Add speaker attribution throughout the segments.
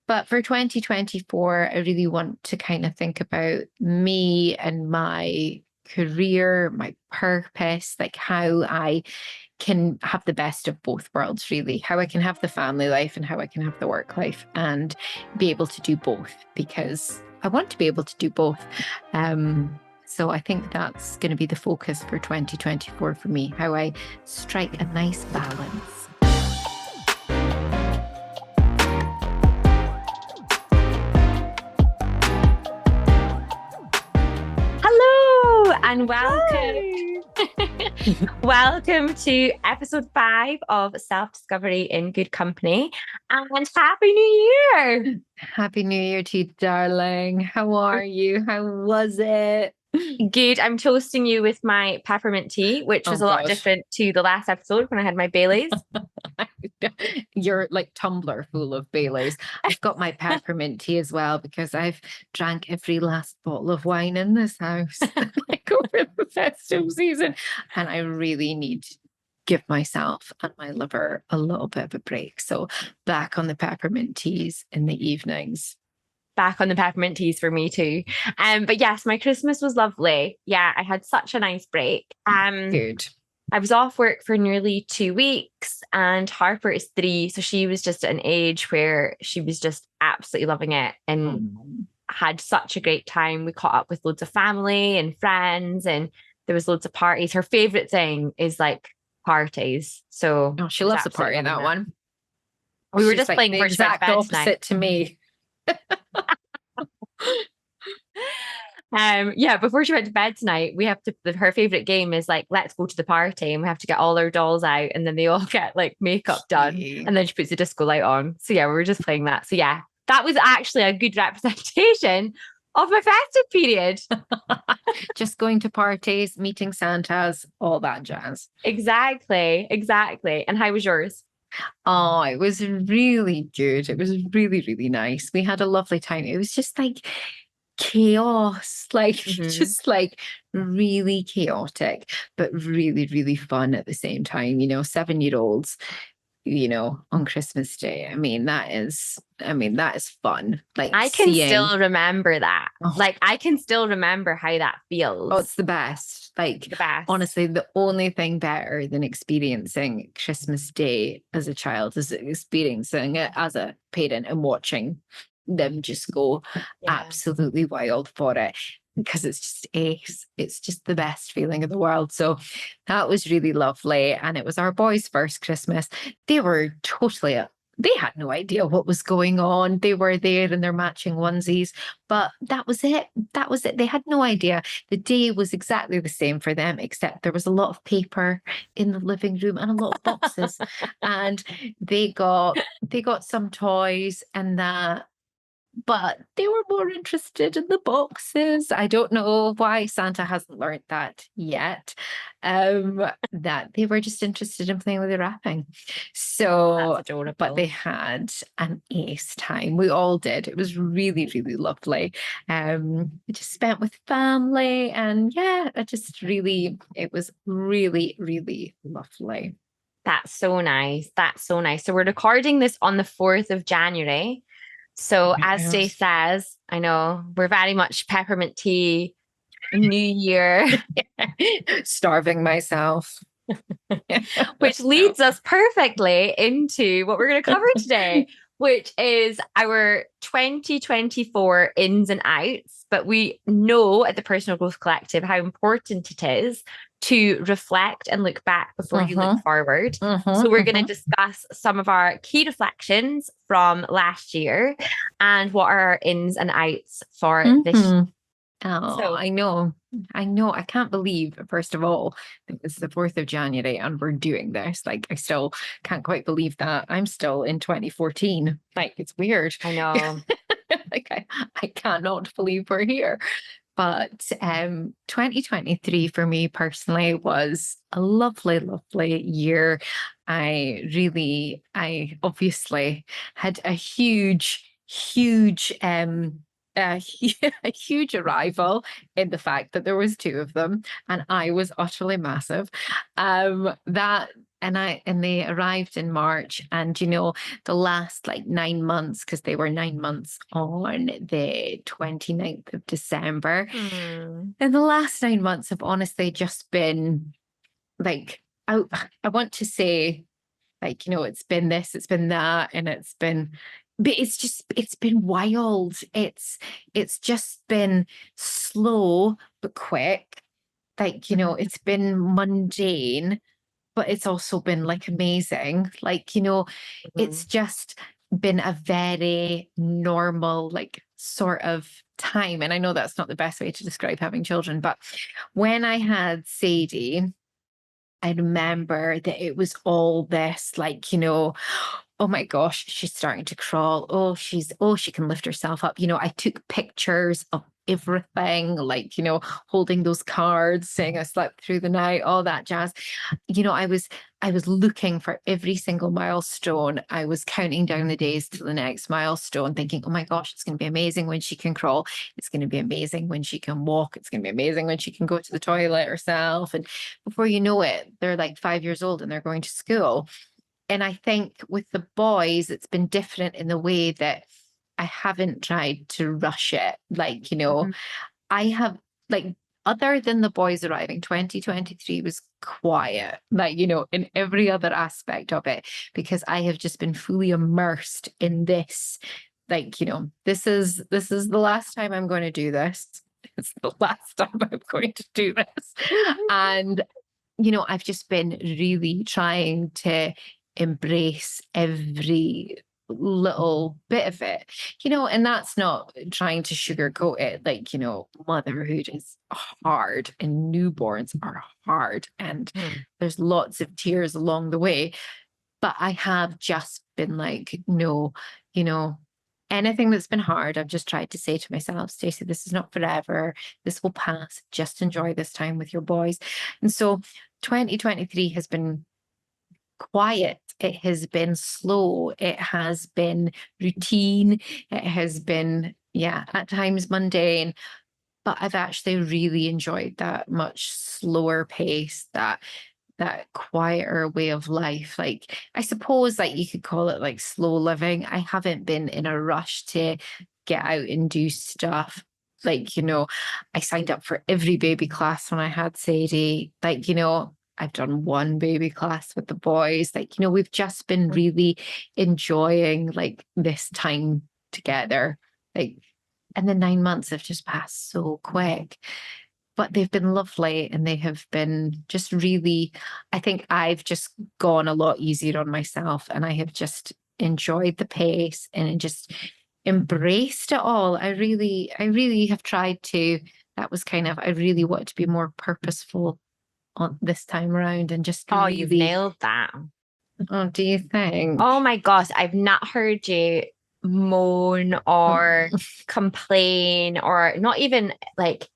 Speaker 1: But for 2024, I really want to kind of think about me and my career, my purpose, like how I can have the best of both worlds, really, how I can have the family life and how I can have the work life and be able to do both, because I want to be able to do both. So I think that's going to be the focus for 2024 for me, how I strike a nice balance.
Speaker 2: Hello and welcome. Welcome to episode 5 of Self-Discovery in Good Company, and Happy New Year!
Speaker 1: Happy New Year to you, darling. How are you? How was it?
Speaker 2: Good. I'm toasting you with my peppermint tea, which was a lot different to the last episode when I had my Baileys.
Speaker 1: You're like tumbler full of Baileys. I've got my peppermint tea as well because I've drank every last bottle of wine in this house like over the festive season, and I really need to give myself and my liver a little bit of a break. So back on the peppermint teas in the evenings.
Speaker 2: Back on the peppermint teas for me too. But yes, my Christmas was lovely. Yeah, I had such a nice break.
Speaker 1: Good.
Speaker 2: I was off work for nearly 2 weeks, and Harper is 3. So she was just at an age where she was just absolutely loving it and had such a great time. We caught up with loads of family and friends, and there was loads of parties. Her favorite thing is like parties. So
Speaker 1: she loves a party in that one.
Speaker 2: We were just
Speaker 1: like
Speaker 2: playing
Speaker 1: the
Speaker 2: for
Speaker 1: exact opposite to me.
Speaker 2: Before she went to bed tonight, we have to, her favorite game is like, let's go to the party, and we have to get all our dolls out, and then they all get like makeup done, and then she puts the disco light on. So yeah, we were just playing that. So yeah, that was actually a good representation of my festive period.
Speaker 1: Just going to parties, meeting Santas, all that jazz.
Speaker 2: Exactly. And how was yours?
Speaker 1: Oh, it was really good. It was really, really nice. We had a lovely time. It was just like chaos, like just like really chaotic, but really, really fun at the same time. 7-year-olds, on Christmas Day. I mean, that is fun. Like,
Speaker 2: I can still remember that. Like, I can still remember how that feels.
Speaker 1: Oh, it's the best. Like, the best. Honestly, the only thing better than experiencing Christmas Day as a child is experiencing it as a parent and watching them just go absolutely wild for it, because it's just ace. It's just the best feeling in the world. So that was really lovely. And it was our boys' first Christmas. They were they had no idea what was going on. They were there in their matching onesies, but that was it. They had no idea. The day was exactly the same for them, except there was a lot of paper in the living room and a lot of boxes. And they got some toys and that, but they were more interested in the boxes. I don't know why Santa hasn't learned that yet. That they were just interested in playing with the wrapping. So, that's adorable. But they had an ace time. We all did. It was really, really lovely. We just spent with family, and it was really, really lovely.
Speaker 2: That's so nice. So we're recording this on the 4th of January. So as Stacey says, I know we're very much peppermint tea, New Year.
Speaker 1: Starving myself.
Speaker 2: Which leads us perfectly into what we're going to cover today, which is our 2024 ins and outs. But we know at the Personal Growth Collective how important it is to reflect and look back before you look forward. So we're going to discuss some of our key reflections from last year and what are our ins and outs for this year.
Speaker 1: Oh, so, I know. I can't believe, first of all, it's the 4th of January and we're doing this. Like, I still can't quite believe that. I'm still in 2014. Like, it's weird.
Speaker 2: I know.
Speaker 1: Like, I cannot believe we're here. But 2023 for me personally was a lovely, lovely year. I obviously had a huge a huge arrival in the fact that there was 2 of them and I was utterly massive. That and they arrived in March, and the last like 9 months, because they were 9 months on the 29th of December. And the last 9 months have honestly just been like, I want to say, like, it's been this, it's been that, and but it's been wild. It's just been slow but quick. Like, it's been mundane, but it's also been like amazing. Like, it's just been a very normal, like, sort of time. And I know that's not the best way to describe having children, but when I had Sadie, I remember that it was all this, like, oh my gosh, she's starting to crawl. She can lift herself up. I took pictures of everything, like, holding those cards, saying I slept through the night, all that jazz. I was looking for every single milestone. I was counting down the days to the next milestone, thinking, oh my gosh, it's going to be amazing when she can crawl. It's going to be amazing when she can walk. It's going to be amazing when she can go to the toilet herself. And before you know it, they're like 5 years old and they're going to school. And I think with the boys, it's been different in the way that I haven't tried to rush it. Like, I have, like, other than the boys arriving, 2023 was quiet, like, in every other aspect of it, because I have just been fully immersed in this. Like, this is the last time I'm going to do this. It's the last time I'm going to do this. And, I've just been really trying to embrace every little bit of it, and that's not trying to sugarcoat it. Like, motherhood is hard and newborns are hard, and there's lots of tears along the way. But I have just been like, no, anything that's been hard, I've just tried to say to myself, Stacey, this is not forever. This will pass. Just enjoy this time with your boys. And so 2023 has been quiet. It has been slow. It has been routine. It has been, at times mundane. But I've actually really enjoyed that much slower pace, that quieter way of life. Like, I suppose, like, you could call it like slow living. I haven't been in a rush to get out and do stuff. Like, I signed up for every baby class when I had Sadie. Like, I've done one baby class with the boys. Like, we've just been really enjoying, like, this time together. Like, and the 9 months have just passed so quick. But they've been lovely, and they have been just really, I think I've just gone a lot easier on myself, and I have just enjoyed the pace and just embraced it all. I really have tried to. That was kind of, I really want to be more purposeful on this time around, and just really,
Speaker 2: you've nailed that.
Speaker 1: Oh, do you think?
Speaker 2: Oh my gosh, I've not heard you moan or complain, or not even like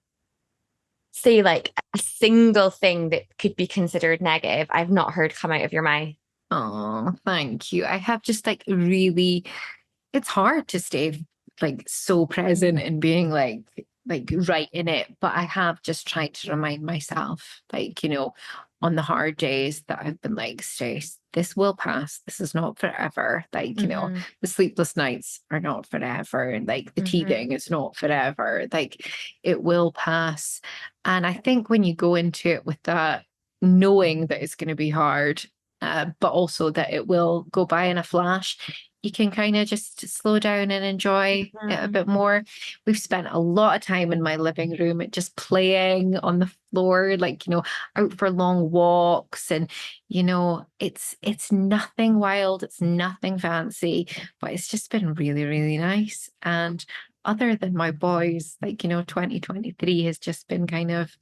Speaker 2: say like a single thing that could be considered negative. I've not heard come out of your mouth.
Speaker 1: Oh, thank you. I have just, like, really, it's hard to stay, like, so present and being like right in it. But I have just tried to remind myself, like, on the hard days, that I've been like, Stace, this will pass. This is not forever. Like, the sleepless nights are not forever. And, like, the teething is not forever. Like, it will pass. And I think when you go into it with that, knowing that it's going to be hard, but also that it will go by in a flash, you can kind of just slow down and enjoy it a bit more. We've spent a lot of time in my living room just playing on the floor, like, out for long walks. And, it's nothing wild, it's nothing fancy, but it's just been really, really nice. And other than my boys, like, 2023 has just been kind of,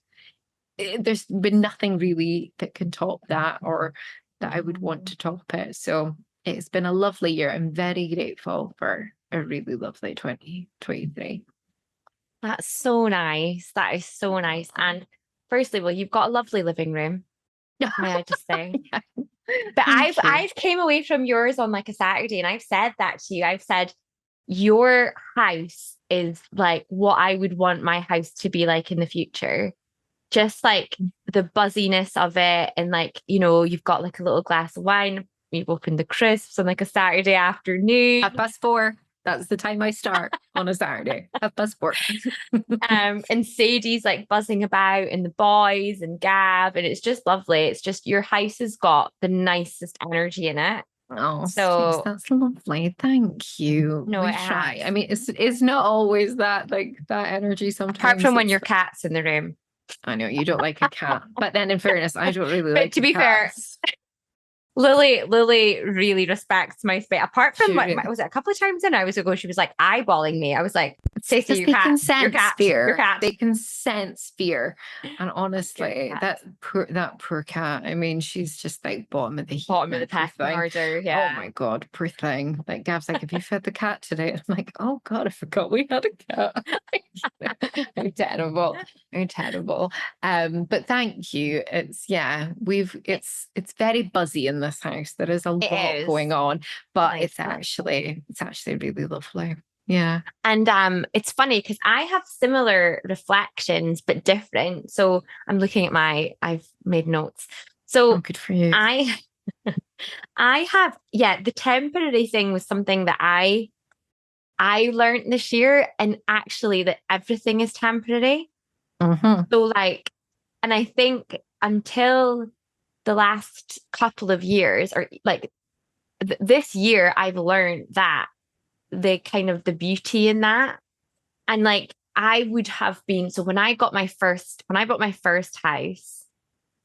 Speaker 1: there's been nothing really that can top that, or that I would want to top it. So it's been a lovely year. I'm very grateful for a really lovely 2023.
Speaker 2: That's so nice. That is so nice. And firstly, well, you've got a lovely living room, may I just say.
Speaker 1: Yeah.
Speaker 2: But I've came away from yours on like a Saturday, and I've said that to you. I've said your house is like what I would want my house to be like in the future. just like the buzziness of it. And like, you know, you've got like a little glass of wine, you've opened the crisps on like a Saturday afternoon.
Speaker 1: 4:30. That's the time I start on a Saturday. 4:30.
Speaker 2: And Sadie's like buzzing about and the boys and Gav, and it's just lovely. It's just your house has got the nicest energy in it.
Speaker 1: Oh,
Speaker 2: So
Speaker 1: that's lovely. Thank you.
Speaker 2: No,
Speaker 1: We
Speaker 2: it
Speaker 1: try.
Speaker 2: has.
Speaker 1: I mean, it's not always that like that energy sometimes.
Speaker 2: Apart from when your cat's in the room.
Speaker 1: I know you don't like a cat, but then in fairness, I don't really
Speaker 2: But
Speaker 1: like
Speaker 2: to be fair, Lily really respects my space. Apart from was it a couple of times in I was ago, she was like eyeballing me. I was like, Stacey, your cat, your cat, your cat.
Speaker 1: They can sense fear. And honestly, that poor cat. I mean, she's just like bottom of the
Speaker 2: pecking order. Yeah.
Speaker 1: Oh my God, poor thing. Like Gav's like, have you fed the cat today? I'm like, oh God, I forgot we had a cat. I'm terrible. I'm terrible. But thank you. It's it's very buzzy in this house. There is a lot going on, but it's actually really lovely. Yeah.
Speaker 2: And it's funny because I have similar reflections but different. So I'm looking at I've made notes. So
Speaker 1: good for you.
Speaker 2: I have, the temporary thing was something that I learned this year, and actually that everything is temporary. So like, and I think until the last couple of years, or like this year, I've learned that the kind of the beauty in that. And like, I would have been, so when I bought my first house,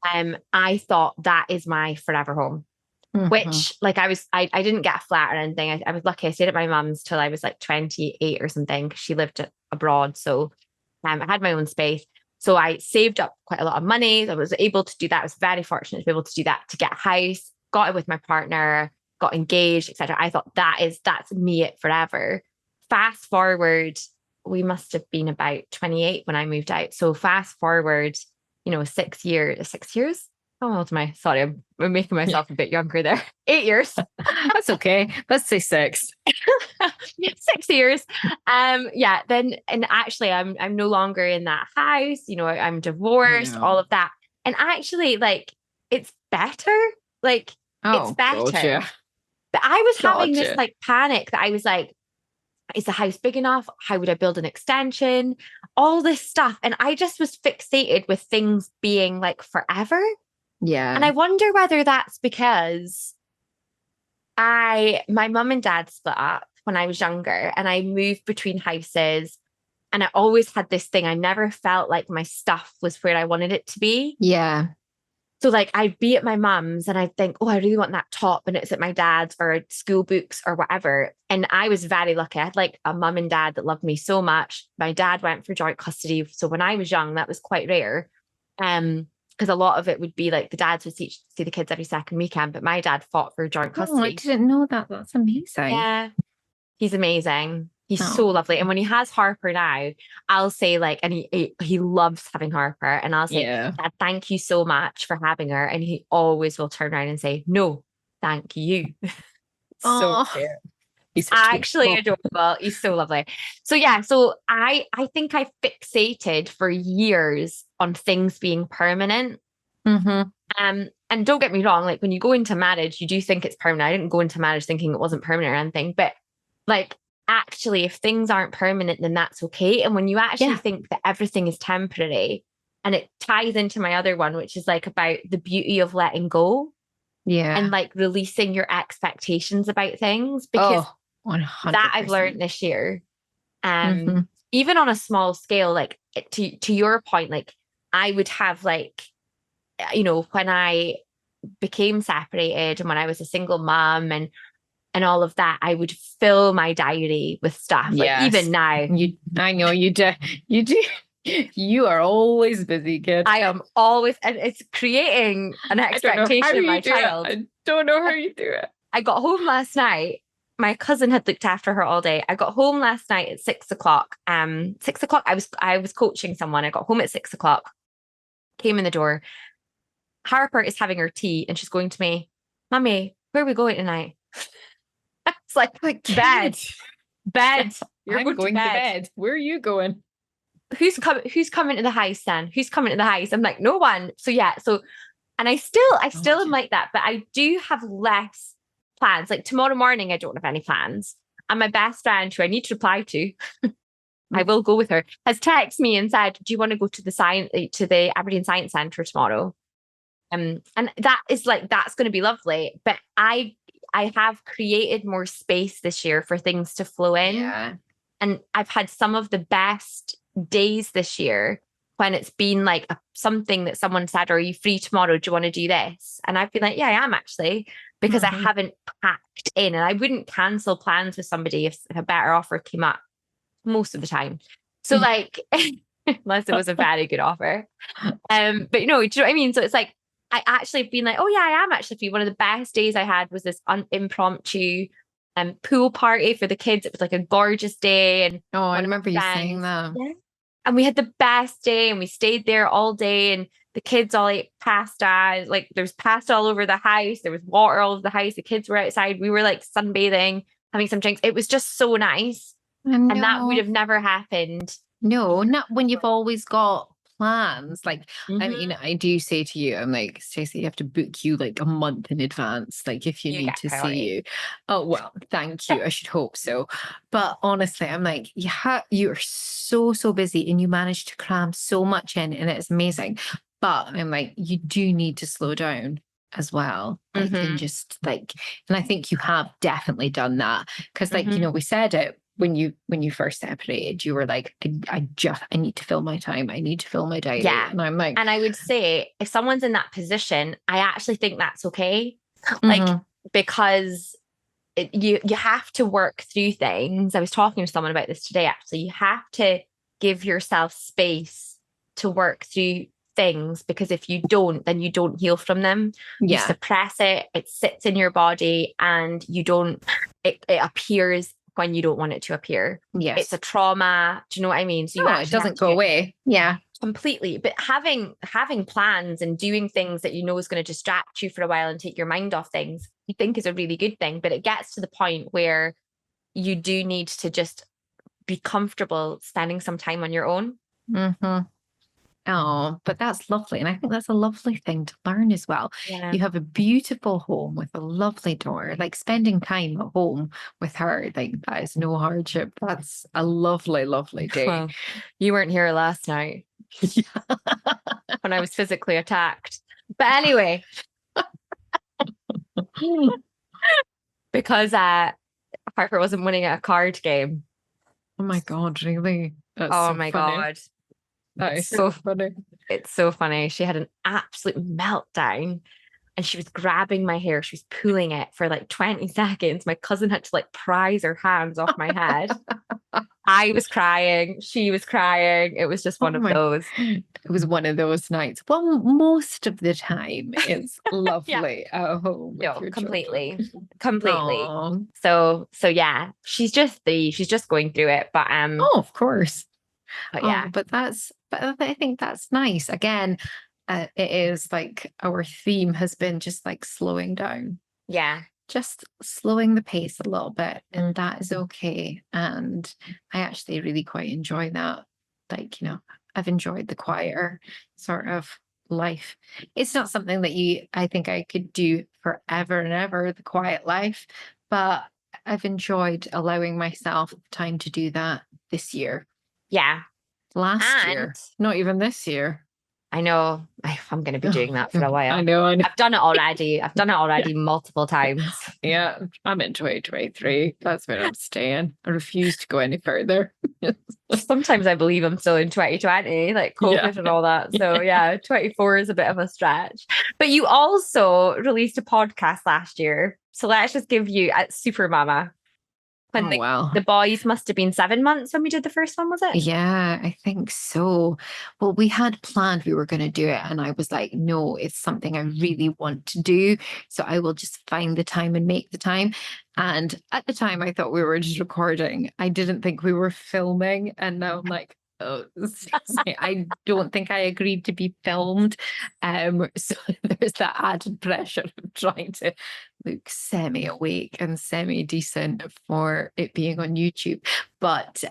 Speaker 2: I thought that is my forever home. Which like I didn't get a flat or anything. I was lucky. I stayed at my mum's till I was like 28 or something. She lived abroad. So I had my own space. So I saved up quite a lot of money. I was able to do that. I was very fortunate to be able to do that, to get a house, got it with my partner, got engaged, etc. I thought that's me it forever. Fast forward, we must have been about 28 when I moved out. So fast forward, 6 years. How old am I? Sorry, I'm making myself a bit younger there. 8 years.
Speaker 1: That's okay. Let's say 6.
Speaker 2: 6 years. Then, and actually I'm no longer in that house. I'm divorced, all of that. And actually, like, it's better. Like, it's better.
Speaker 1: Gotcha.
Speaker 2: But I was having this like panic that I was like, is the house big enough? How would I build an extension? All this stuff. And I just was fixated with things being like forever.
Speaker 1: Yeah.
Speaker 2: And I wonder whether that's because my mum and dad split up when I was younger, and I moved between houses, and I always had this thing. I never felt like my stuff was where I wanted it to be.
Speaker 1: Yeah.
Speaker 2: So like I'd be at my mum's and I'd think, oh, I really want that top, and it's at my dad's, or school books or whatever. And I was very lucky. I had like a mum and dad that loved me so much. My dad went for joint custody. So when I was young, that was quite rare. Because a lot of it would be like the dads would see the kids every second weekend, but my dad fought for joint custody.
Speaker 1: Oh, I didn't know that. That's amazing.
Speaker 2: Yeah. He's amazing. He's so lovely. And when he has Harper now, I'll say like, and he loves having Harper, and I'll say, Dad, thank you so much for having her. And he always will turn around and say, no, thank you. So cute. He's actually adorable. He's so lovely. So yeah, so I think I fixated for years on things being permanent. And don't get me wrong, like when you go into marriage, you do think it's permanent. I didn't go into marriage thinking it wasn't permanent or anything, but like, actually, if things aren't permanent, then that's okay. And when you actually think that everything is temporary, and it ties into my other one, which is like about the beauty of letting go. Yeah. And like releasing your expectations about things, because 100%. That I've learned this year. Even on a small scale, like to your point, like I would have like, when I became separated and when I was a single mom and all of that, I would fill my diary with stuff. Like even now. I know you do. You do. You are always busy, kid. I am always, and it's creating an expectation in my child.
Speaker 1: I don't know how you do it.
Speaker 2: I got home last night. My cousin had looked after her all day. I got home last night at 6 o'clock. 6 o'clock, I was coaching someone. I got home at 6 o'clock, came in the door. Harper is having her tea and she's going to me, Mummy, where are we going tonight? It's like bed. You're going to bed.
Speaker 1: Where are you going?
Speaker 2: who's coming to the house then? Who's coming to the house? I'm like, no one. So yeah, and I still am like that, but I do have less plans. Like tomorrow morning, I don't have any plans. And my best friend, who I need to reply to, I will go with her, has texted me and said, do you want to go to the Aberdeen Science Centre tomorrow? And that is like, that's going to be lovely. But I have created more space this year for things to flow in.
Speaker 1: Yeah.
Speaker 2: And I've had some of the best days this year when it's been like something that someone said, are you free tomorrow? Do you want to do this? And I've been like, yeah, I am actually, because I haven't packed in, and I wouldn't cancel plans with somebody if a better offer came up most of the time. So like, unless it was a very good offer. But do you know what I mean? So it's like, I actually have been like, oh yeah, I am actually free. One of the best days I had was this impromptu pool party for the kids. It was like a gorgeous day. And
Speaker 1: I remember you saying that.
Speaker 2: Yeah. And we had the best day, and we stayed there all day, and the kids all ate pasta. Like there's pasta all over the house. There was water all over the house. The kids were outside. We were like sunbathing, having some drinks. It was just so nice. And that would have never happened.
Speaker 1: No, not when you've always got plans. Like, I mean, I do say to you, I'm like, Stacey, you have to book you like a month in advance, like if you need to see you. Oh, well, thank you. I should hope so. But honestly, I'm like, you're so busy, and you manage to cram so much in, and it's amazing. But I'm like, you do need to slow down as well. Like, and just like, and I think you have definitely done that. Because like, we said it when you first separated, you were like, I need to fill my time. I need to fill my diary.
Speaker 2: Yeah.
Speaker 1: And I'm like,
Speaker 2: and I would say if someone's in that position, I actually think that's okay. Like, because you have to work through things. I was talking to someone about this today, actually. You have to give yourself space to work through things, because if you don't, then you don't heal from them. You suppress it, it sits in your body, and it appears when you don't want it to appear.
Speaker 1: Yes.
Speaker 2: It's a trauma. Do you know what I mean? So
Speaker 1: it doesn't go away. Yeah.
Speaker 2: Completely. But having plans and doing things that you know is going to distract you for a while and take your mind off things, you think is a really good thing. But it gets to the point where you do need to just be comfortable spending some time on your own.
Speaker 1: Oh, but that's lovely. And I think that's a lovely thing to learn as well.
Speaker 2: Yeah.
Speaker 1: You have a beautiful home with a lovely daughter, like spending time at home with her. Like that is no hardship. That's a lovely, lovely day.
Speaker 2: Well, you weren't here last night when I was physically attacked. But anyway, because Harper wasn't winning at a card game.
Speaker 1: Oh my God, really? That's
Speaker 2: oh
Speaker 1: so
Speaker 2: my
Speaker 1: funny.
Speaker 2: God.
Speaker 1: That is so funny.
Speaker 2: It's so funny. She had an absolute meltdown, and she was grabbing my hair. She was pulling it for like 20 seconds. My cousin had to like prise her hands off my head. I was crying. She was crying. It was just one of those.
Speaker 1: It was one of those nights. Well, most of the time it's lovely at home.
Speaker 2: No, completely.
Speaker 1: Aww.
Speaker 2: So yeah, she's just going through it. But
Speaker 1: of course.
Speaker 2: But yeah,
Speaker 1: but I think that's nice. Again, it is like our theme has been just like slowing down.
Speaker 2: Yeah.
Speaker 1: Just slowing the pace a little bit, and that is okay. And I actually really quite enjoy that. Like, I've enjoyed the quieter sort of life. It's not something that I think I could do forever and ever, the quiet life, but I've enjoyed allowing myself time to do that this year.
Speaker 2: Yeah.
Speaker 1: Last year, not even this year.
Speaker 2: I know. I'm going to be doing that for a while.
Speaker 1: I know.
Speaker 2: I've done it already multiple times.
Speaker 1: Yeah, I'm in 2023. That's where I'm staying. I refuse to go any further.
Speaker 2: Sometimes I believe I'm still in 2020, like COVID and all that. So yeah, 24 is a bit of a stretch. But you also released a podcast last year. So let's just give you at Super Mama. When the boys must have been 7 months when we did the first one, was it?
Speaker 1: Yeah, I think so. Well, we had planned we were going to do it, and I was like, no, it's something I really want to do. So I will just find the time and make the time. And at the time, I thought we were just recording. I didn't think we were filming. And now I'm like, Oh, seriously, I don't think I agreed to be filmed. So there's that added pressure of trying to look semi-awake and semi-decent for it being on YouTube. But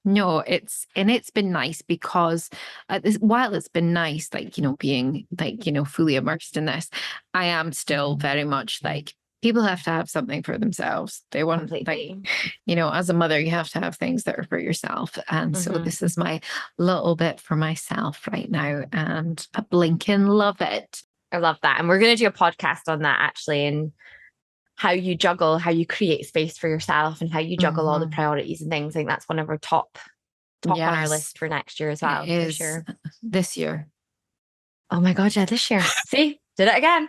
Speaker 1: no, it's been nice because while it's been nice, like, being like, fully immersed in this, I am still very much like, people have to have something for themselves. They want, like, as a mother, you have to have things that are for yourself. And so this is my little bit for myself right now. And I blinking love it.
Speaker 2: I love that. And we're going to do a podcast on that actually, and how you juggle, how you create space for yourself and how you juggle all the priorities and things. I think that's one of our top on our list for next year as well. For sure.
Speaker 1: This year.
Speaker 2: Oh my God, yeah, this year. See, did it again.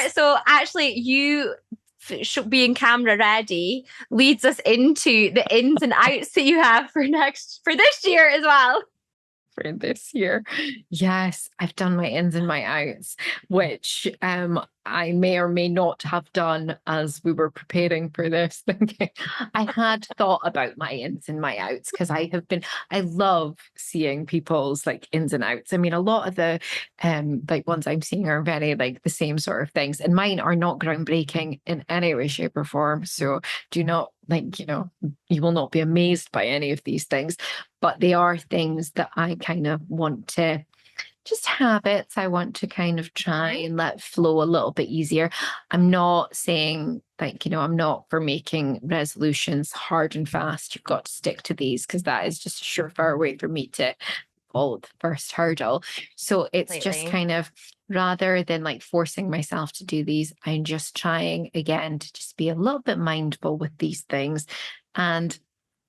Speaker 2: So actually you being camera ready leads us into the ins and outs that you have for this year as well.
Speaker 1: For this year. Yes, I've done my ins and my outs, which I may or may not have done as we were preparing for this, thinking I had thought about my ins and my outs because I love seeing people's like ins and outs. I mean, a lot of the like ones I'm seeing are very like the same sort of things, and mine are not groundbreaking in any way, shape, or form. So do not, like, you will not be amazed by any of these things, but they are things that I kind of want to, just habits I want to kind of try and let flow a little bit easier. I'm not saying, like, I'm not for making resolutions hard and fast. You've got to stick to these because that is just a surefire way for me to follow the first hurdle. So it's just kind of, rather than like forcing myself to do these, I'm just trying again to just be a little bit mindful with these things. And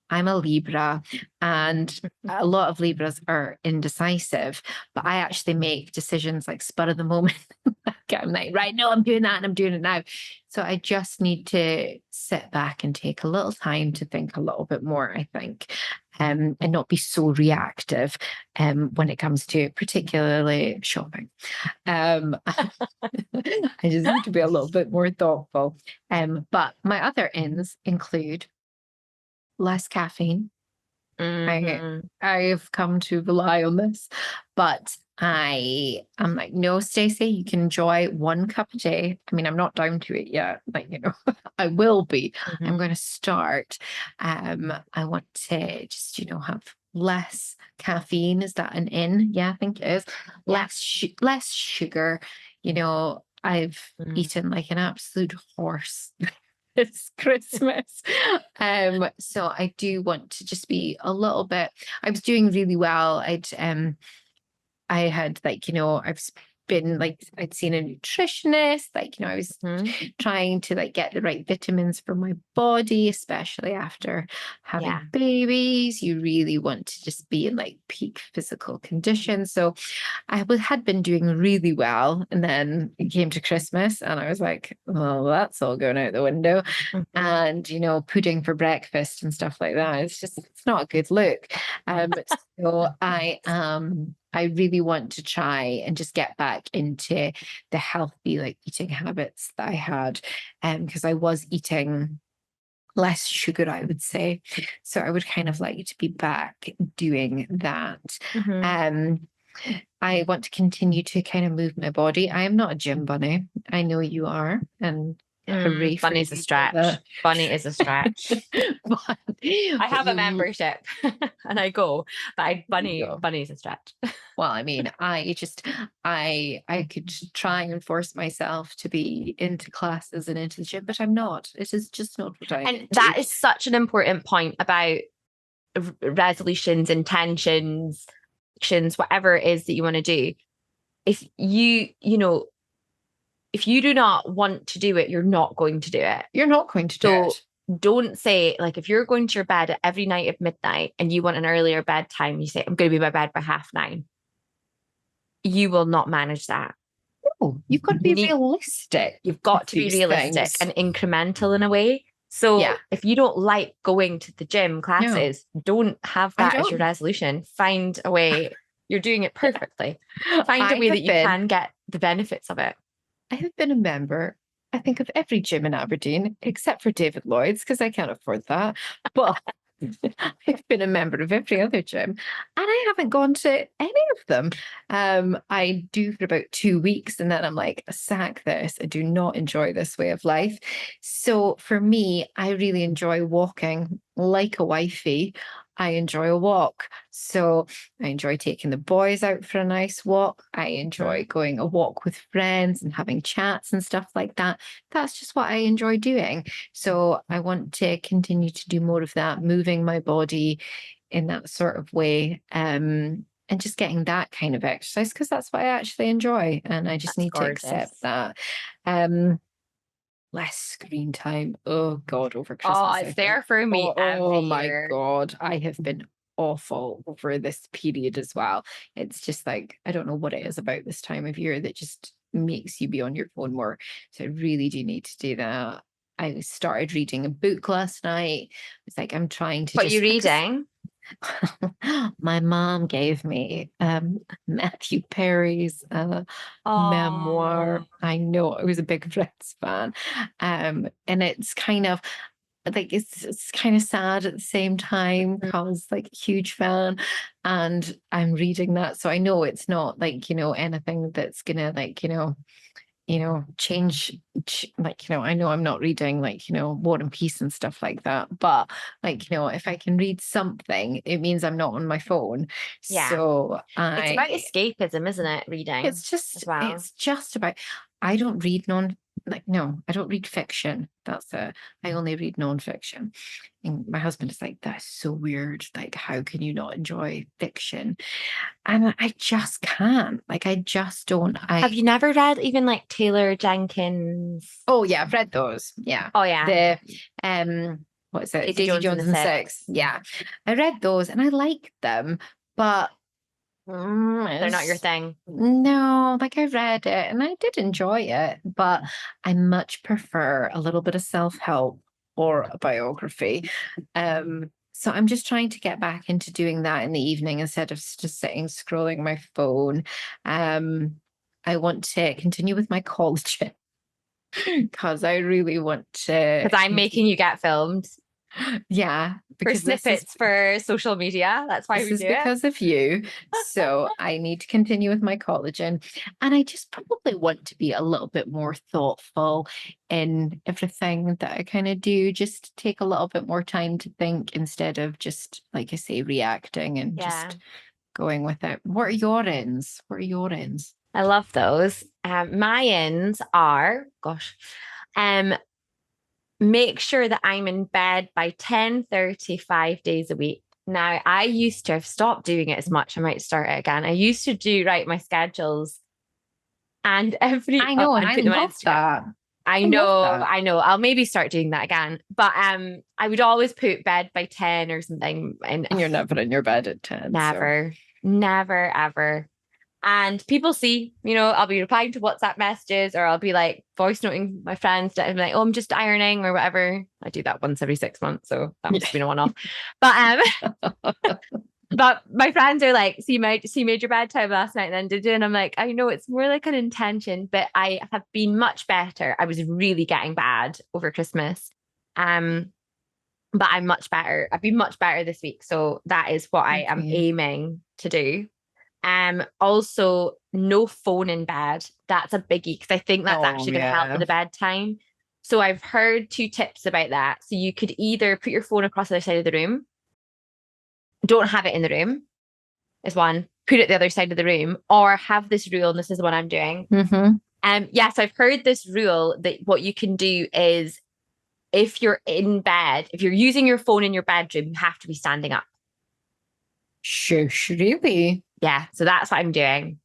Speaker 1: I'm a Libra, and a lot of Libras are indecisive, but I actually make decisions like spur of the moment. I'm like, right, no, I'm doing that and I'm doing it now. So I just need to sit back and take a little time to think a little bit more, I think, and not be so reactive when it comes to particularly shopping. I just need to be a little bit more thoughtful. But my other ins include less caffeine. I've come to rely on this, but I'm like, no, Stacey, you can enjoy 1 cup a day. I mean, I'm not down to it yet, like, I will be. I'm going to start. I want to just, have less caffeine. Is that an in? Yeah, I think it is. Yeah. Less sugar. I've eaten like an absolute horse. It's Christmas. So I do want to just be a little bit, I was doing really well. I had like, I've been like, I'd seen a nutritionist, like, I was trying to like get the right vitamins for my body, especially after having babies. You really want to just be in like peak physical condition. So I had been doing really well, and then it came to Christmas and I was like, well, that's all going out the window. And pudding for breakfast and stuff like that, it's not a good look. So I really want to try and just get back into the healthy like eating habits that I had, because I was eating less sugar, I would say. So I would kind of like to be back doing that. I want to continue to kind of move my body. I am not a gym bunny. I know you are, and
Speaker 2: Bunny's a stretch. Bunny is a stretch. I have a membership and I go, but Bunny's a stretch.
Speaker 1: Well, I mean, I could try and force myself to be into classes and into the gym, but I'm not. It is just not what I am.
Speaker 2: And that is such an important point about resolutions, intentions, actions, whatever it is that you want to do. If if you do not want to do it, you're not going to do it.
Speaker 1: You're not going to do it.
Speaker 2: Don't say, like, if you're going to your bed every night at midnight and you want an earlier bedtime, you say, I'm going to be in my bed by 9:30. You will not manage that.
Speaker 1: No, you've got to be realistic.
Speaker 2: You've got to be realistic and incremental in a way. So if you don't like going to the gym classes, don't have that as your resolution. Find a way. You're doing it perfectly. Find a way that you can get the benefits of it.
Speaker 1: I have been a member, I think, of every gym in Aberdeen, except for David Lloyd's, because I can't afford that. But I've been a member of every other gym and I haven't gone to any of them. I do for about 2 weeks and then I'm like, sack this. I do not enjoy this way of life. So for me, I really enjoy walking like a wifey. I enjoy a walk. So I enjoy taking the boys out for a nice walk. I enjoy going a walk with friends and having chats and stuff like that. That's just what I enjoy doing. So I want to continue to do more of that, moving my body in that sort of way. And just getting that kind of exercise because that's what I actually enjoy. And I just
Speaker 2: That's
Speaker 1: need to accept
Speaker 2: gorgeous.
Speaker 1: that. Less screen time. Oh God, over Christmas.
Speaker 2: Oh, it's there for me every
Speaker 1: my
Speaker 2: year.
Speaker 1: God. I have been awful over this period as well. It's just like, I don't know what it is about this time of year that just makes you be on your phone more. So I really do need to do that. I started reading a book last night. It's like I'm trying to
Speaker 2: What
Speaker 1: just
Speaker 2: you reading?
Speaker 1: My mom gave me Matthew Perry's memoir. I know I was a big Friends fan. And it's kind of like it's kind of sad at the same time because like huge fan and I'm reading that. So I know it's not like, anything that's gonna like, change like, I know I'm not reading like, War and Peace and stuff like that. But like, if I can read something, it means I'm not on my phone.
Speaker 2: Yeah.
Speaker 1: So
Speaker 2: It's about escapism, isn't it? Reading.
Speaker 1: it's
Speaker 2: well.
Speaker 1: just about, I don't read I don't read fiction. I only read non-fiction. And my husband is like, that's so weird. Like, how can you not enjoy fiction? And I just can't. Like, I just don't.
Speaker 2: Have you never read even like Taylor Jenkins?
Speaker 1: Oh yeah, I've read those. Yeah.
Speaker 2: Oh yeah.
Speaker 1: The what is it?
Speaker 2: Daisy Jones and the
Speaker 1: Six. Yeah. I read those and I liked them, but
Speaker 2: they're not your thing.
Speaker 1: no, like I read it and I did enjoy it, but I much prefer a little bit of self-help or a biography. So I'm just trying to get back into doing that in the evening instead of just sitting scrolling my phone. I want to continue with my collagen because I really want to.
Speaker 2: Because I'm making you get filmed.
Speaker 1: Yeah,
Speaker 2: For
Speaker 1: because
Speaker 2: snippets for social media. That's why we do it.
Speaker 1: This is because of you. So I need to continue with my collagen. And I just probably want to be a little bit more thoughtful in everything that I kind of do. Just take a little bit more time to think instead of just, like I say, reacting and just going with it. What are your ends?
Speaker 2: I love those. My ends are, make sure that I'm in bed by 10:30 5 days a week. Now, I used to have stopped doing it as much. I might start it again. I used to write my schedules and
Speaker 1: I know, and I love that.
Speaker 2: I know. I'll maybe start doing that again. But I would always put bed by 10 or something.
Speaker 1: And you're never in your bed at 10.
Speaker 2: Never, ever. And people see, I'll be replying to WhatsApp messages or I'll be like voice noting my friends that I'm like, oh, I'm just ironing or whatever. I do that once every 6 months. So that must have been a one-off. But but my friends are like, so you made your bedtime last night and then did you? And I'm like, I know it's more like an intention, but I have been much better. I was really getting bad over Christmas. But I'm much better. I've been much better this week. So that is what I am aiming to do. Also no phone in bed. That's a biggie because I think that's actually going to help with the bedtime. So I've heard 2 tips about that. So you could either put your phone across the other side of the room. Don't have it in the room is one. Put it the other side of the room or have this rule. And this is what I'm doing. Yes, I've heard this rule that what you can do is if you're in bed, if you're using your phone in your bedroom, you have to be standing up.
Speaker 1: Shush, really?
Speaker 2: Yeah, so that's what I'm doing.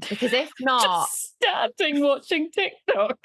Speaker 2: Because if not...
Speaker 1: Just starting watching TikTok.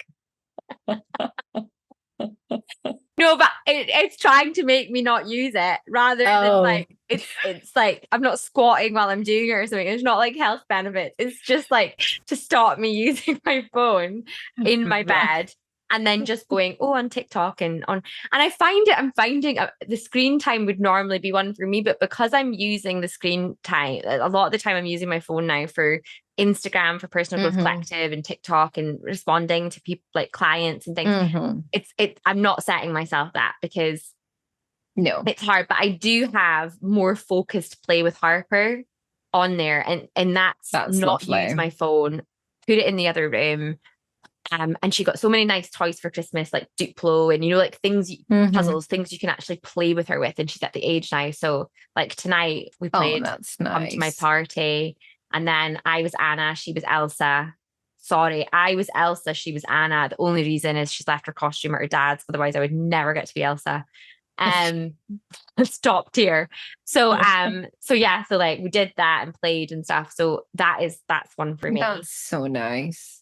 Speaker 2: No, but it's trying to make me not use it rather than like, it's like, I'm not squatting while I'm doing it or something. It's not like health benefits. It's just like to stop me using my phone in my bed. And then just going, on TikTok and I'm finding the screen time would normally be one for me, but because I'm using the screen time, a lot of the time I'm using my phone now for Instagram, for Personal Growth Collective and TikTok and responding to people like clients and things. I'm not setting myself that because
Speaker 1: No,
Speaker 2: it's hard, but I do have more focused play with Harper on there, and that's not
Speaker 1: lovely.
Speaker 2: use my phone, put it in the other room. And she got so many nice toys for Christmas, like Duplo and, like things, puzzles, things you can actually play with her with. And she's at the age now. So like tonight we played
Speaker 1: that's
Speaker 2: Come to My
Speaker 1: nice.
Speaker 2: Party. And then I was Anna, she was Elsa. Sorry, I was Elsa, she was Anna. The only reason is she's left her costume at her dad's. Otherwise I would never get to be Elsa. Stopped here. So yeah, so like we did that and played and stuff. So that's one for me.
Speaker 1: That's so nice.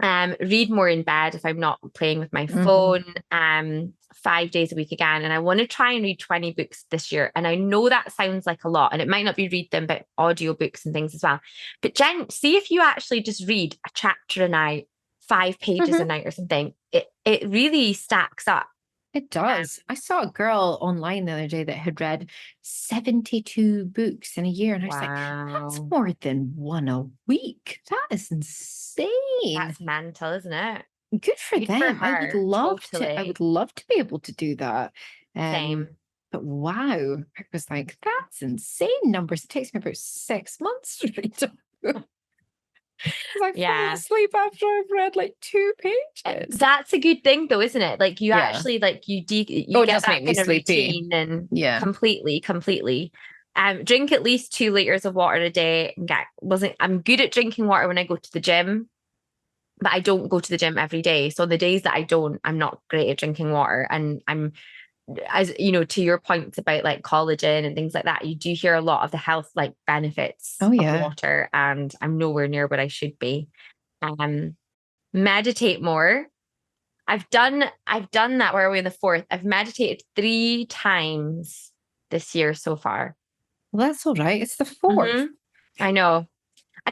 Speaker 2: Read more in bed if I'm not playing with my phone, 5 days a week again. And I want to try and read 20 books this year. And I know that sounds like a lot, and it might not be read them, but audio books and things as well. But Jen, see if you actually just read a chapter a night, 5 pages a night or something. It really stacks up.
Speaker 1: It does. I saw a girl online the other day that had read 72 books in a year. And I was like, that's more than one a week. That is insane.
Speaker 2: That's mental, isn't it?
Speaker 1: Good for them. I would love to be able to do that.
Speaker 2: Same.
Speaker 1: But wow, I was like, that's insane numbers. It takes me about 6 months to read a book. I fall asleep after I've read like 2 pages.
Speaker 2: That's a good thing though, isn't it? Like you actually like you get that
Speaker 1: make me
Speaker 2: kind of
Speaker 1: sleepy.
Speaker 2: routine and completely. Drink at least 2 liters of water a day. I'm good at drinking water when I go to the gym, but I don't go to the gym every day. So the days that I don't, I'm not great at drinking water. And I'm, as you know, to your points about like collagen and things like that, you do hear a lot of the health like benefits of water, and I'm nowhere near what I should be. Meditate more. I've done that. Where are we in the 4th? I've meditated 3 times this year so far.
Speaker 1: Well, that's all right. It's the 4th.
Speaker 2: I know.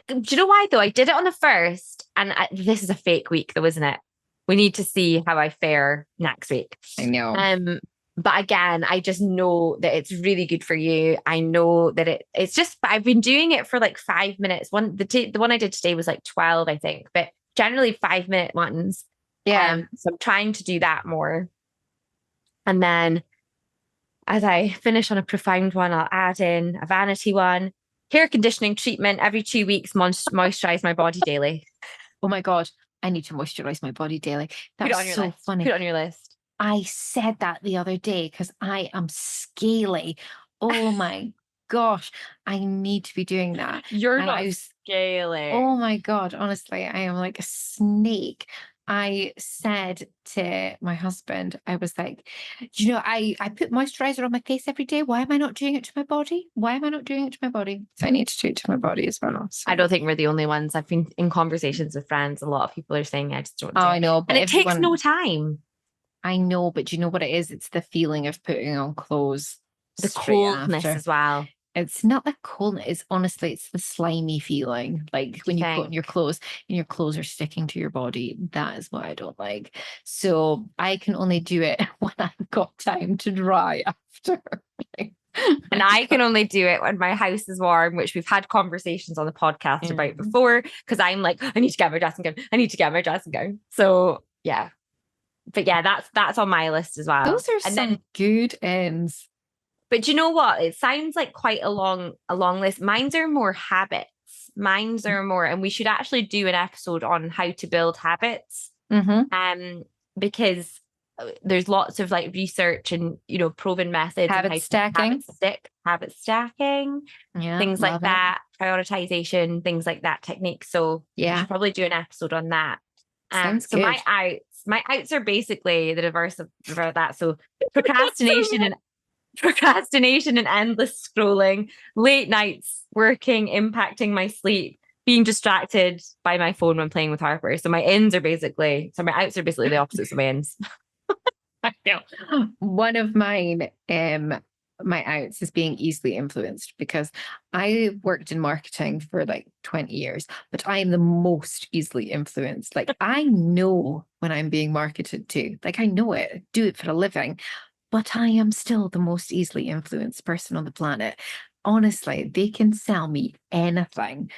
Speaker 2: Do you know why though? I did it on the 1st, and this is a fake week though, isn't it? We need to see how I fare next week.
Speaker 1: I know.
Speaker 2: But again, I just know that it's really good for you. I know that it's just, I've been doing it for like 5 minutes. The one I did today was like 12, I think, but generally 5-minute ones.
Speaker 1: Yeah.
Speaker 2: So I'm trying to do that more. And then as I finish on a profound one, I'll add in a vanity one. Hair conditioning treatment every 2 weeks, moisturize my body daily.
Speaker 1: Oh my God. I need to moisturize my body daily. That's so funny.
Speaker 2: Put it on your list.
Speaker 1: I said that the other day because I am scaly. Oh my gosh. I need to be doing that.
Speaker 2: You're not scaly.
Speaker 1: Oh my God. Honestly, I am like a snake. I said to my husband, I was like, I put moisturizer on my face every day. Why am I not doing it to my body? Why am I not doing it to my body? So I need to do it to my body as well. So.
Speaker 2: I don't think we're the only ones. I've been in conversations with friends. A lot of people are saying, I just don't do it.
Speaker 1: I know. But
Speaker 2: and it takes no time.
Speaker 1: I know, but you know what it is? It's the feeling of putting on clothes.
Speaker 2: The coldness as well.
Speaker 1: It's not the coldness. It's the slimy feeling. Like when you put on your clothes and your clothes are sticking to your body. That is what I don't like. So I can only do it when I've got time to dry after.
Speaker 2: And I can only do it when my house is warm, which we've had conversations on the podcast about before, because I'm like, I need to get my dressing gown. So yeah. But yeah, that's on my list as well.
Speaker 1: Those are some good ends.
Speaker 2: But you know what? It sounds like quite a long list. Mine's are more habits. And we should actually do an episode on how to build habits. Because there's lots of like research and proven methods.
Speaker 1: Habit stacking,
Speaker 2: things like that, prioritization, things like that, techniques. So we should probably do an episode on that.
Speaker 1: Sounds
Speaker 2: so
Speaker 1: good.
Speaker 2: My outs are basically the reverse of that. So procrastination and endless scrolling, late nights working, impacting my sleep, being distracted by my phone when playing with Harper. So my outs are basically the opposites of my ins.
Speaker 1: I know. One of mine, my outs is being easily influenced, because I worked in marketing for like 20 years, but I am the most easily influenced. Like I know when I'm being marketed to, like I know it, I do it for a living, but I am still the most easily influenced person on the planet. Honestly, they can sell me anything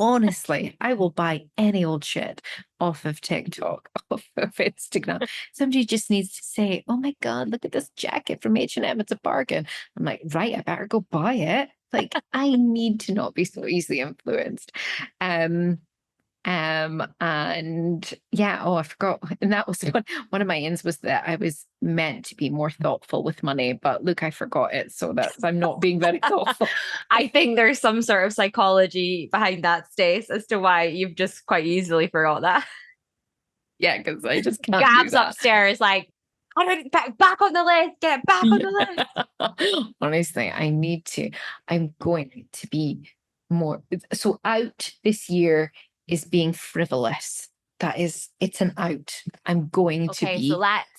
Speaker 1: honestly, I will buy any old shit off of TikTok, off of Instagram. Somebody just needs to say, oh my God, look at this jacket from H&M. It's a bargain. I'm like, right, I better go buy it. Like, I need to not be so easily influenced. And yeah, oh, I forgot. And that was one of my ends was that I was meant to be more thoughtful with money, but look, I forgot it. So I'm not being very thoughtful.
Speaker 2: I think there's some sort of psychology behind that, Stace, as to why you've just quite easily forgot that.
Speaker 1: Yeah, because I just can't
Speaker 2: Gab's
Speaker 1: do that.
Speaker 2: Upstairs, like, back on the list, get it back on the list.
Speaker 1: Honestly, I'm going to be more. So out this year is being frivolous. It's an out. I'm going to be.
Speaker 2: So let's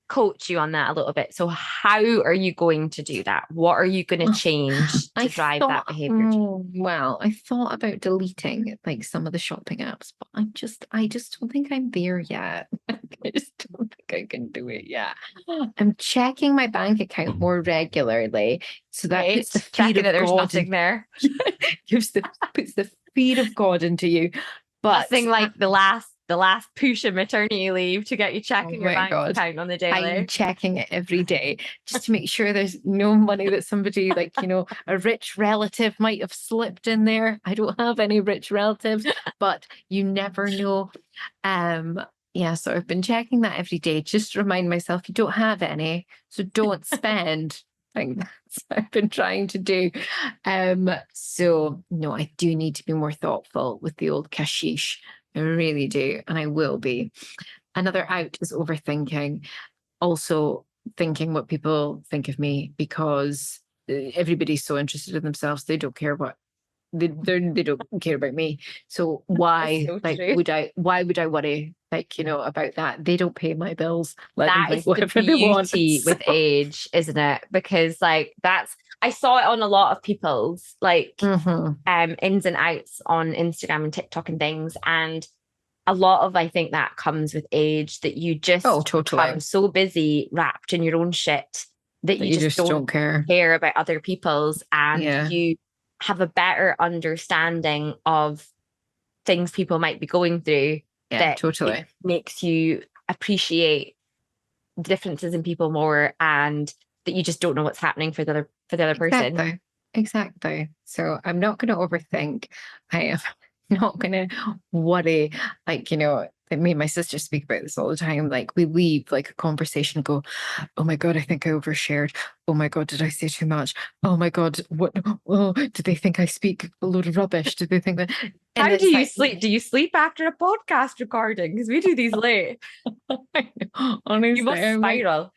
Speaker 2: coach you on that a little bit. So how are you going to do that? What are you going to change to drive that behavior?
Speaker 1: Well, I thought about deleting like some of the shopping apps, but I just don't think I'm there yet. I just don't think I can do it yet. I'm checking my bank account more regularly. So that puts the feet of God.
Speaker 2: There's nothing there.
Speaker 1: puts the feet of God into you. But
Speaker 2: nothing like the last push of maternity leave to get you checking your bank account on the daily.
Speaker 1: I'm checking it every day just to make sure there's no money that somebody like, a rich relative might have slipped in there. I don't have any rich relatives, but you never know. Yeah, so I've been checking that every day just to remind myself you don't have any, so don't spend. That's what I've been trying to do. So no, I do need to be more thoughtful with the old cashish. I really do, and I will be. Another out is overthinking. Also thinking what people think of me, because everybody's so interested in themselves. They don't care what they don't care about me. So why why would I worry about that? They don't pay my bills.
Speaker 2: That is the beauty with age, isn't it? Because I saw it on a lot of people's ins and outs on Instagram and TikTok and things. And a lot of, I think that comes with age, that you just become so busy wrapped in your own shit that you just don't care about other people's. And you have a better understanding of things people might be going through. It makes you appreciate differences in people more, and that you just don't know what's happening for the other person.
Speaker 1: Exactly. So I'm not going to overthink. I am not going to worry. Me and my sister speak about this all the time. Like, we leave like a conversation and go, oh my God, I think I overshared. Oh my God, did I say too much? Oh my God, what? Oh, did they think I speak a load of rubbish? Did they think that?
Speaker 2: How do you sleep? Do you sleep after a podcast recording? Because we do these late.
Speaker 1: Honestly,
Speaker 2: you must spiral.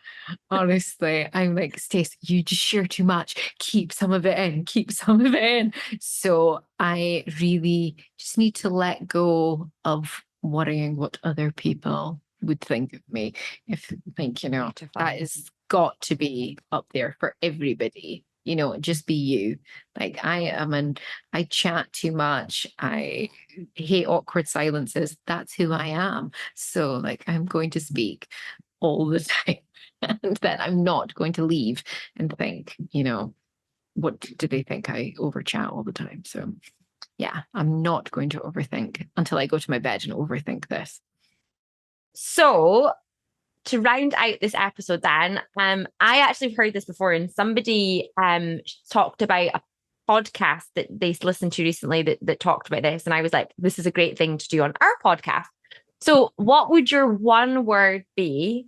Speaker 1: Honestly, I'm like, Stace, you just share too much. Keep some of it in. Keep some of it in. So I really just need to let go of worrying what other people would think of me. If that has got to be up there for everybody. Just be you. Like, I am, and I chat too much. I hate awkward silences. That's who I am. So I'm going to speak all the time. And then I'm not going to leave and think, what do they think? I over chat all the time. So yeah, I'm not going to overthink until I go to my bed and overthink this.
Speaker 2: So to round out this episode then, I actually heard this before, and somebody talked about a podcast that they listened to recently that talked about this. And I was like, this is a great thing to do on our podcast. So what would your one word be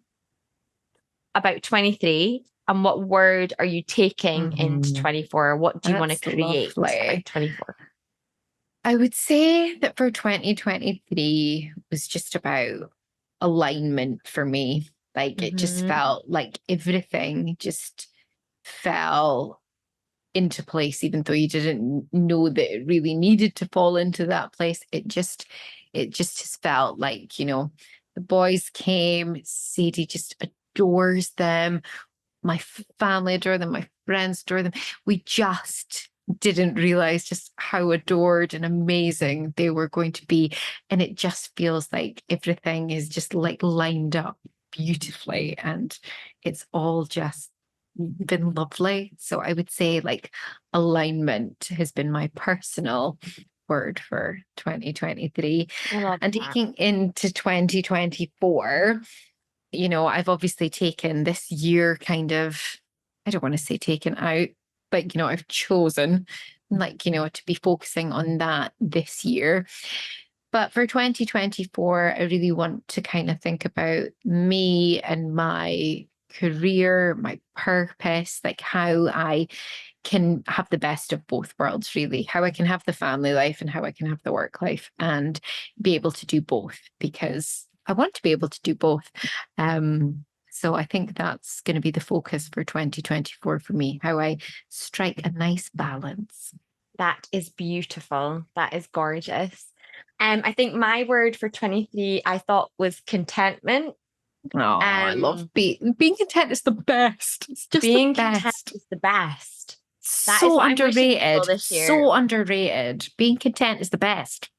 Speaker 2: about 23? And what word are you taking into 24? What do you want to create about 24?
Speaker 1: I would say that for 2023 was just about alignment for me. It just felt like everything just fell into place, even though you didn't know that it really needed to fall into that place. It just felt like, the boys came, Sadie just adores them. My family adore them. My friends adore them. We just didn't realize just how adored and amazing they were going to be. And it just feels like everything is just lined up beautifully, and it's all just been lovely. So I would say alignment has been my personal word for 2023.
Speaker 2: I love
Speaker 1: And
Speaker 2: that.
Speaker 1: taking into 2024, you know, I've obviously taken this year kind of, I don't want to say taken out, but, you know, I've chosen like, you know, to be focusing on that this year. But for 2024, I really want to kind of think about me and my career, my purpose, like how I can have the best of both worlds, really, how I can have the family life and how I can have the work life and be able to do both, because I want to be able to do both. So I think that's going to be the focus for 2024 for me, how I strike a nice balance.
Speaker 2: That is beautiful. That is gorgeous. I think my word for 23, I thought was contentment.
Speaker 1: Oh, I love being content is the best. It's just
Speaker 2: being
Speaker 1: the
Speaker 2: content
Speaker 1: best.
Speaker 2: is the best. That is
Speaker 1: So
Speaker 2: what I'm wishing people
Speaker 1: underrated.
Speaker 2: this year.
Speaker 1: So underrated. Being content is the best.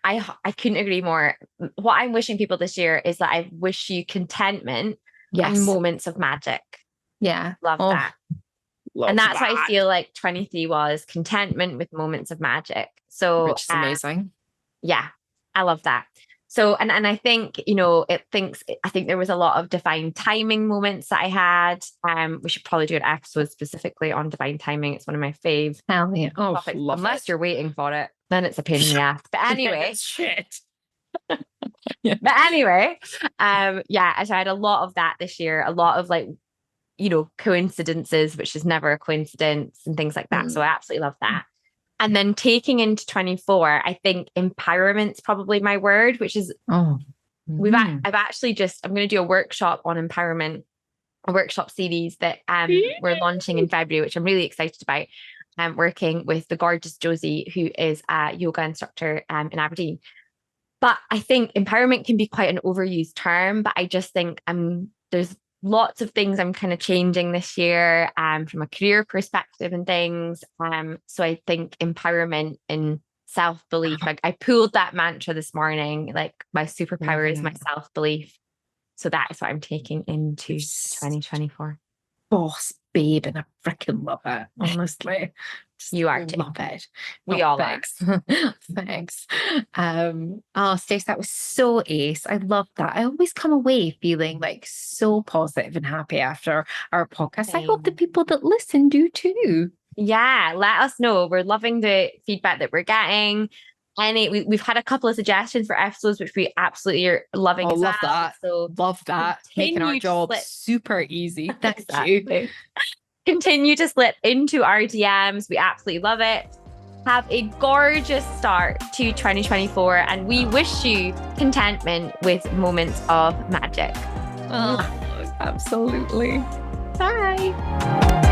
Speaker 2: I couldn't agree more. What I'm wishing people this year is that I wish you contentment
Speaker 1: Yes.
Speaker 2: and moments of magic.
Speaker 1: Yeah.
Speaker 2: Love that.
Speaker 1: Love
Speaker 2: And that's
Speaker 1: that.
Speaker 2: what I feel like 23 was, contentment with moments of magic. So
Speaker 1: which is amazing.
Speaker 2: Yeah, I love that. So, and I think, you know, I think there was a lot of divine timing moments that I had. We should probably do an episode specifically on divine timing. It's one of my fave topics. Unless you're waiting for it, then it's a pain in the ass. But anyway,
Speaker 1: shit.
Speaker 2: Yeah. But anyway, yeah, so I had a lot of that this year, a lot of like, you know, coincidences, which is never a coincidence and things like that. So I absolutely love that. And then taking into 24, I think empowerment's probably my word, which is I'm going to do a workshop on empowerment, a workshop series that we're launching in February, which I'm really excited about. I'm working with the gorgeous Josie, who is a yoga instructor in Aberdeen. But I think empowerment can be quite an overused term, but I just think there's lots of things I'm kind of changing this year from a career perspective and things. So I think empowerment and self-belief, like I pulled that mantra this morning, like my superpower is my self-belief. So that is what I'm taking into 2024.
Speaker 1: Boss babe, and I freaking love it, honestly.
Speaker 2: You are too.
Speaker 1: Love it.
Speaker 2: We all
Speaker 1: thanks. Thanks. Stacey, that was so ace. I love that. I always come away feeling like so positive and happy after our podcast.
Speaker 2: Same.
Speaker 1: I hope the people that listen do too.
Speaker 2: Yeah, let us know. We're loving the feedback that we're getting. We've had a couple of suggestions for episodes, which we absolutely are loving.
Speaker 1: Oh, love that.
Speaker 2: So
Speaker 1: love that. Making our job super easy. Thank you.
Speaker 2: Continue to slip into our DMs. We absolutely love it. Have a gorgeous start to 2024, and we wish you contentment with moments of magic.
Speaker 1: Oh, absolutely.
Speaker 2: Bye.